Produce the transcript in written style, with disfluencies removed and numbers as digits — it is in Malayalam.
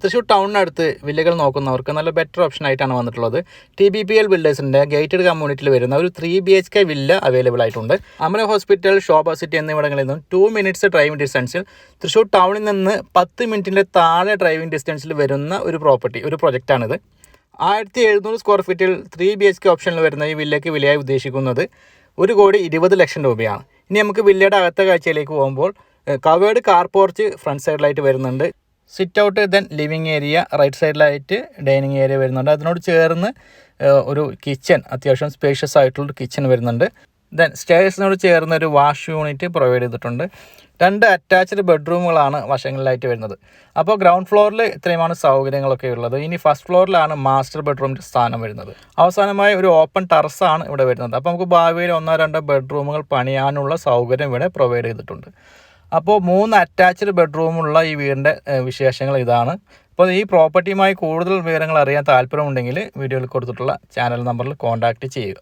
തൃശ്ശൂർ ടൗണിനടുത്ത് വില്ലകൾ നോക്കുന്നവർക്ക് നല്ല ബെറ്റർ ഓപ്ഷൻ ആയിട്ടാണ് വന്നിട്ടുള്ളത്. TBPL ബിൽഡേഴ്സിൻ്റെ ഗേറ്റഡ് കമ്മ്യൂണിറ്റിയിൽ വരുന്ന ഒരു 3 BHK വില്ല അവൈലബിൾ ആയിട്ടുണ്ട്. അമല ഹോസ്പിറ്റൽ, ശോഭ സിറ്റി എന്നിവിടങ്ങളിൽ നിന്നും 2 മിനിറ്റ്സ് ഡ്രൈവിംഗ് ഡിസ്റ്റൻസിൽ തൃശ്ശൂർ ടൗണിൽ നിന്ന് 10 മിനിറ്റിൻ്റെ താഴെ ഡ്രൈവിംഗ് ഡിസ്റ്റൻസിൽ വരുന്ന ഒരു പ്രൊജക്റ്റാണിത്. 1700 സ്ക്വയർ ഫീറ്റിൽ 3 BHK ഓപ്ഷനിൽ വരുന്ന ഈ വില്ലയ്ക്ക് വിലയായി ഉദ്ദേശിക്കുന്നത് 1,20,00,000 രൂപയാണ്. ഇനി നമുക്ക് വില്ലയുടെ അകത്തെ കാഴ്ചയിലേക്ക് പോകുമ്പോൾ കവേർഡ് കാർ പോർച്ച് ഫ്രണ്ട് സൈഡിലായിട്ട് വരുന്നുണ്ട്. Sit out, then living area, right സൈഡിലായിട്ട് ഡൈനിങ് ഏരിയ വരുന്നുണ്ട്. അതിനോട് ചേർന്ന് ഒരു കിച്ചൺ, അത്യാവശ്യം സ്പേഷ്യസ് ആയിട്ടുള്ളൊരു കിച്ചൺ വരുന്നുണ്ട്. ദെൻ സ്റ്റെയർസിനോട് ചേർന്ന് ഒരു വാഷ് യൂണിറ്റ് പ്രൊവൈഡ് ചെയ്തിട്ടുണ്ട്. 2 അറ്റാച്ച്ഡ് ബെഡ്റൂമുകളാണ് വശങ്ങളിലായിട്ട് വരുന്നത്. അപ്പോൾ ഗ്രൗണ്ട് ഫ്ലോറിൽ ഇത്രയുമാണ് സൗകര്യങ്ങളൊക്കെ ഉള്ളത്. ഇനി ഫസ്റ്റ് ഫ്ലോറിലാണ് മാസ്റ്റർ ബെഡ്റൂമിൻ്റെ സ്ഥാനം വരുന്നത്. അവസാനമായി ഒരു ഓപ്പൺ ടെറസാണ് ഇവിടെ വരുന്നത്. അപ്പോൾ നമുക്ക് ഭാവിയിൽ 1-2 ബെഡ്റൂമുകൾ പണിയാനുള്ള സൗകര്യം ഇവിടെ പ്രൊവൈഡ് ചെയ്തിട്ടുണ്ട്. അപ്പോൾ 3 അറ്റാച്ച്ഡ് ബെഡ്റൂമുള്ള ഈ വീടിൻ്റെ വിശേഷങ്ങൾ ഇതാണ്. അപ്പോൾ ഈ പ്രോപ്പർട്ടിയുമായി കൂടുതൽ വിവരങ്ങൾ അറിയാൻ താല്പര്യമുണ്ടെങ്കിൽ വീഡിയോയിൽ കൊടുത്തിട്ടുള്ള ചാനൽ നമ്പറിൽ കോൺടാക്റ്റ് ചെയ്യുക.